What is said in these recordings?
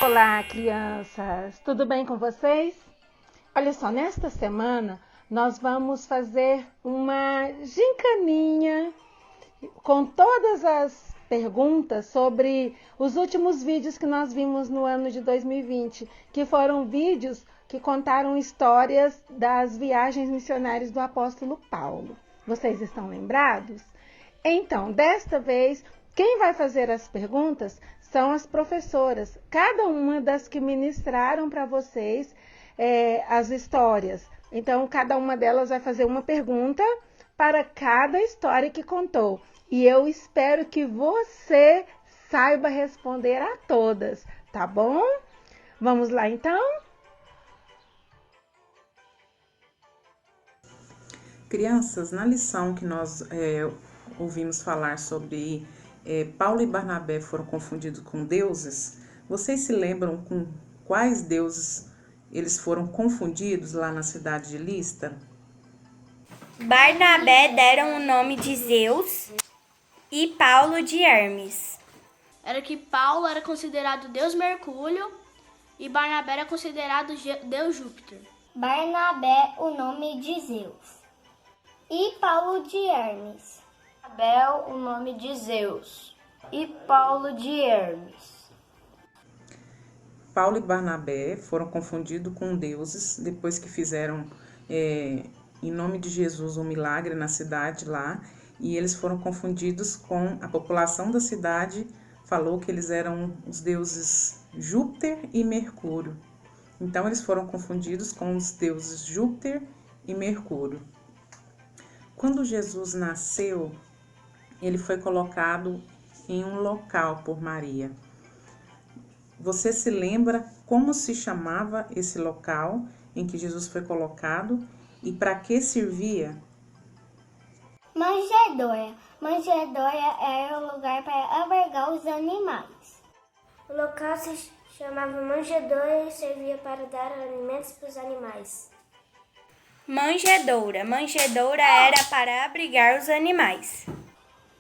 Olá, crianças! Tudo bem com vocês? Olha só, nesta semana nós vamos fazer uma gincaninha com todas as perguntas sobre os últimos vídeos que nós vimos no ano de 2020, que foram vídeos que contaram histórias das viagens missionárias do apóstolo Paulo. Vocês estão lembrados? Então, desta vez, quem vai fazer as perguntas são as professoras, cada uma das que ministraram para vocês as histórias. Então, cada uma delas vai fazer uma pergunta para cada história que contou. E eu espero que você saiba responder a todas, tá bom? Vamos lá, então? Crianças, na lição que nós ouvimos falar sobre Paulo e Barnabé foram confundidos com deuses, vocês se lembram com quais deuses eles foram confundidos lá na cidade de Listra? Barnabé deram o nome de Zeus e Paulo de Hermes. Era que Paulo era considerado Deus Mercúrio e Barnabé era considerado Deus Júpiter. Barnabé, o nome de Zeus, e Paulo de Hermes. Abel, o nome de Zeus, e Paulo de Hermes. Paulo e Barnabé foram confundidos com deuses depois que fizeram, em nome de Jesus, um milagre na cidade lá, e eles foram confundidos com a população da cidade, falou que eles eram os deuses Júpiter e Mercúrio. Então, eles foram confundidos com os deuses Júpiter e Mercúrio. Quando Jesus nasceu, ele foi colocado em um local por Maria. Você se lembra como se chamava esse local em que Jesus foi colocado e para que servia? Manjedoura. Manjedoura era o lugar para albergar os animais. O local se chamava manjedoura e servia para dar alimentos para os animais. Manjedoura. Manjedoura era para abrigar os animais.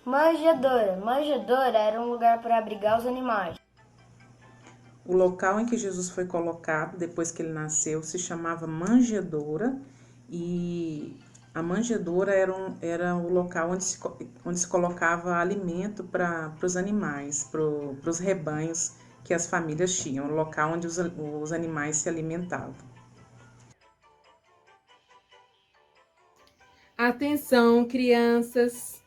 Manjedoura. Manjedoura era um lugar para abrigar os animais. O local em que Jesus foi colocado depois que ele nasceu se chamava manjedoura, e a manjedoura era o local onde se colocava alimento para os animais, para os rebanhos que as famílias tinham, o local onde os animais se alimentavam. Atenção, crianças!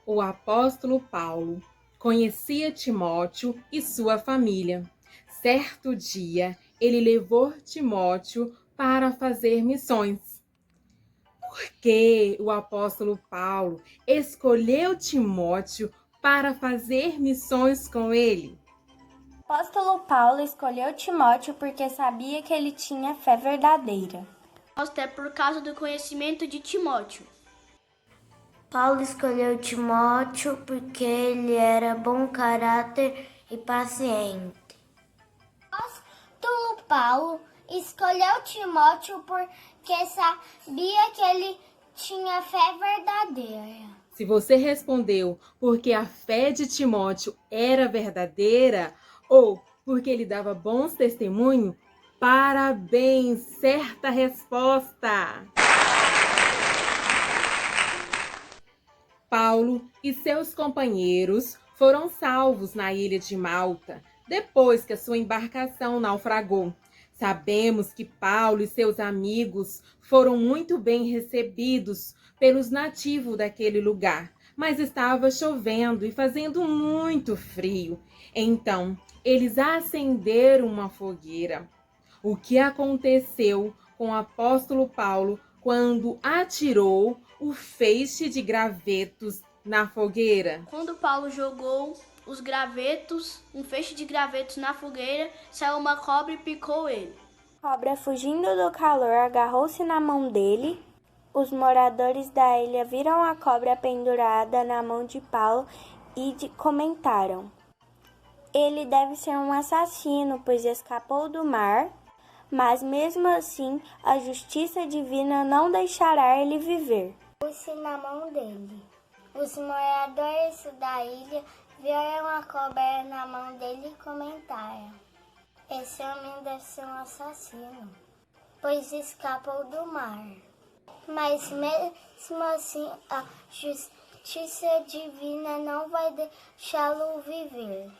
O apóstolo Paulo conhecia Timóteo e sua família. Certo dia, ele levou Timóteo para fazer missões. Por que o apóstolo Paulo escolheu Timóteo para fazer missões com ele? O apóstolo Paulo escolheu Timóteo porque sabia que ele tinha fé verdadeira. Até por causa do conhecimento de Timóteo. Paulo escolheu Timóteo porque ele era bom caráter e paciente. O apóstolo Paulo escolheu Timóteo porque sabia que ele tinha fé verdadeira. Se você respondeu porque a fé de Timóteo era verdadeira ou porque ele dava bons testemunhos, parabéns, certa resposta! Paulo e seus companheiros foram salvos na ilha de Malta, depois que a sua embarcação naufragou. Sabemos que Paulo e seus amigos foram muito bem recebidos pelos nativos daquele lugar, mas estava chovendo e fazendo muito frio. Então, eles acenderam uma fogueira. O que aconteceu com o apóstolo Paulo quando atirou o feixe de gravetos na fogueira? Quando Paulo jogou um feixe de gravetos na fogueira, saiu uma cobra e picou ele. A cobra, fugindo do calor, agarrou-se na mão dele. Os moradores da ilha viram a cobra pendurada na mão de Paulo e comentaram: ele deve ser um assassino, pois escapou do mar, mas mesmo assim a justiça divina não deixará ele viver. Pôs-se na mão dele. Os moradores da ilha viram a cobra na mão dele e comentaram: Esse homem deve ser um assassino, pois escapou do mar. Mas mesmo assim, a justiça divina não vai deixá-lo viver.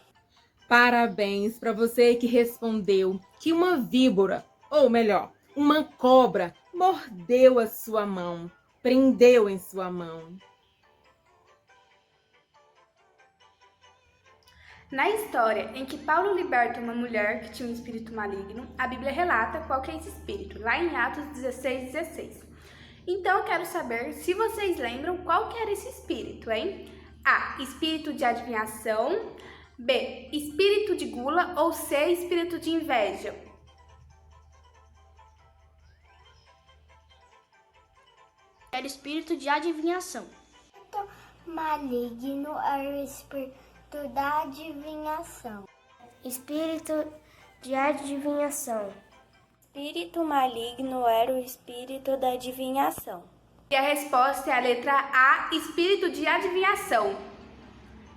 Parabéns para você que respondeu que uma víbora, ou melhor, uma cobra, mordeu a sua mão, prendeu em sua mão. Na história em que Paulo liberta uma mulher que tinha um espírito maligno, a Bíblia relata qual que é esse espírito, lá em Atos 16:16. Então eu quero saber se vocês lembram qual que era esse espírito, hein? A. Espírito de adivinhação. B. Espírito de gula. Ou C. Espírito de inveja. Era espírito de adivinhação. Maligno era o espírito da adivinhação. Espírito de adivinhação. Espírito maligno era o espírito da adivinhação. E a resposta é a letra A. Espírito de adivinhação.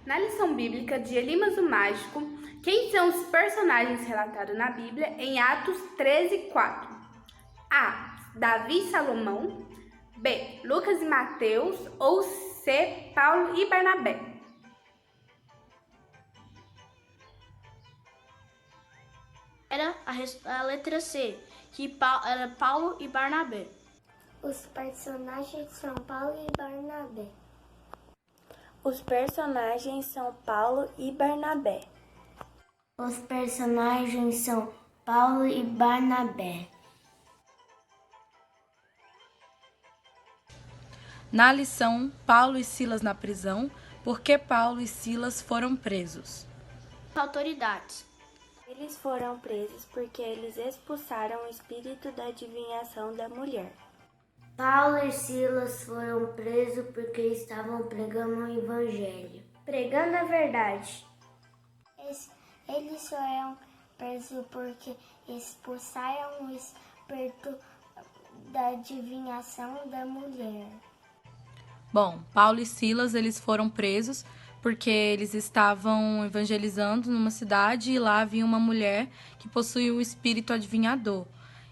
Na lição bíblica de Elimas o Mágico, quem são os personagens relatados na Bíblia em Atos 13:4? A. Davi e Salomão. B. Lucas e Mateus. Ou C. Paulo e Barnabé. Era a letra C, que era Paulo e Barnabé. Os personagens são Paulo e Barnabé. Os personagens são Paulo e Barnabé. Os personagens são Paulo e Barnabé. Na lição Paulo e Silas na prisão, por que Paulo e Silas foram presos? Autoridades. Eles foram presos porque eles expulsaram o espírito da adivinhação da mulher. Paulo e Silas foram presos porque estavam pregando o evangelho, pregando a verdade. Eles foram presos porque expulsaram o espírito da adivinhação da mulher. Bom, Paulo e Silas, eles foram presos porque eles estavam evangelizando numa cidade e lá havia uma mulher que possuía o espírito adivinhador.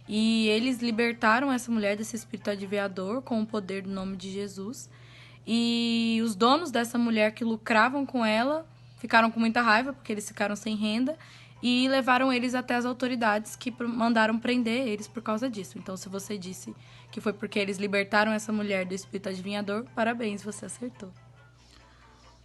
E eles libertaram essa mulher desse espírito adivinhador com o poder do nome de Jesus. E os donos dessa mulher que lucravam com ela ficaram com muita raiva porque eles ficaram sem renda e levaram eles até as autoridades que mandaram prender eles por causa disso. Então, se você disse que foi porque eles libertaram essa mulher do espírito adivinhador, parabéns, você acertou.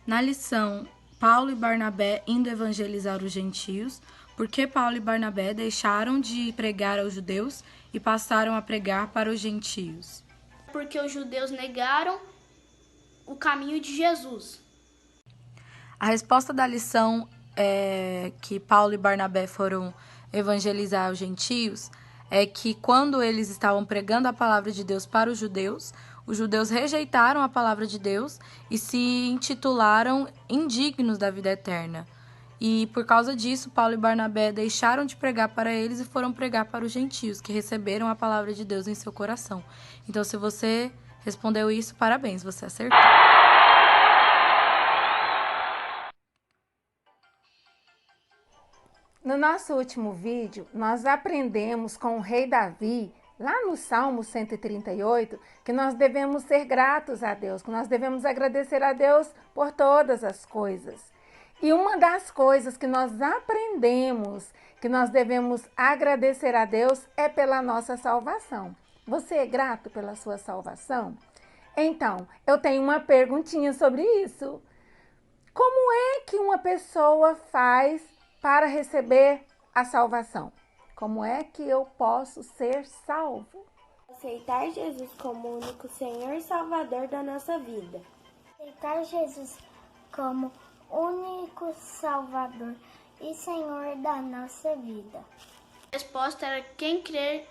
Na lição Paulo e Barnabé indo evangelizar os gentios, por que Paulo e Barnabé deixaram de pregar aos judeus e passaram a pregar para os gentios? Porque os judeus negaram o caminho de Jesus. A resposta da lição é que Paulo e Barnabé foram evangelizar os gentios é que quando eles estavam pregando a palavra de Deus para os judeus rejeitaram a palavra de Deus e se intitularam indignos da vida eterna. E por causa disso, Paulo e Barnabé deixaram de pregar para eles e foram pregar para os gentios, que receberam a palavra de Deus em seu coração. Então, se você respondeu isso, parabéns, você acertou. No nosso último vídeo, nós aprendemos com o rei Davi, lá no Salmo 138, que nós devemos ser gratos a Deus, que nós devemos agradecer a Deus por todas as coisas. E uma das coisas que nós aprendemos que nós devemos agradecer a Deus é pela nossa salvação. Você é grato pela sua salvação? Então, eu tenho uma perguntinha sobre isso. Como é que uma pessoa faz para receber a salvação? Como é que eu posso ser salvo? Aceitar Jesus como único Senhor e Salvador da nossa vida. Aceitar Jesus como único Salvador e Senhor da nossa vida. A resposta era quem crer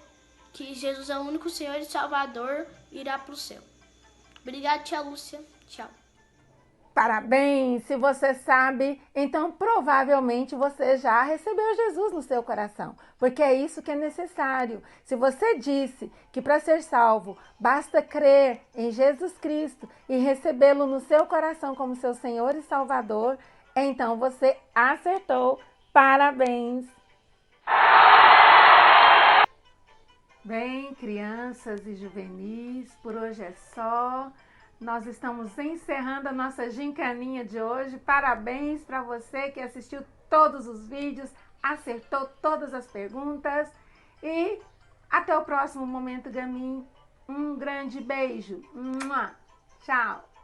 que Jesus é o único Senhor e Salvador irá para o céu. Obrigada, tia Lúcia. Tchau. Parabéns! Se você sabe, então provavelmente você já recebeu Jesus no seu coração, porque é isso que é necessário. Se você disse que para ser salvo basta crer em Jesus Cristo e recebê-lo no seu coração como seu Senhor e Salvador, então você acertou. Parabéns! Bem, crianças e juvenis, por hoje é só. Nós estamos encerrando a nossa gincaninha de hoje. Parabéns para você que assistiu todos os vídeos, acertou todas as perguntas. E até o próximo Momento Gamin. Um grande beijo. Tchau!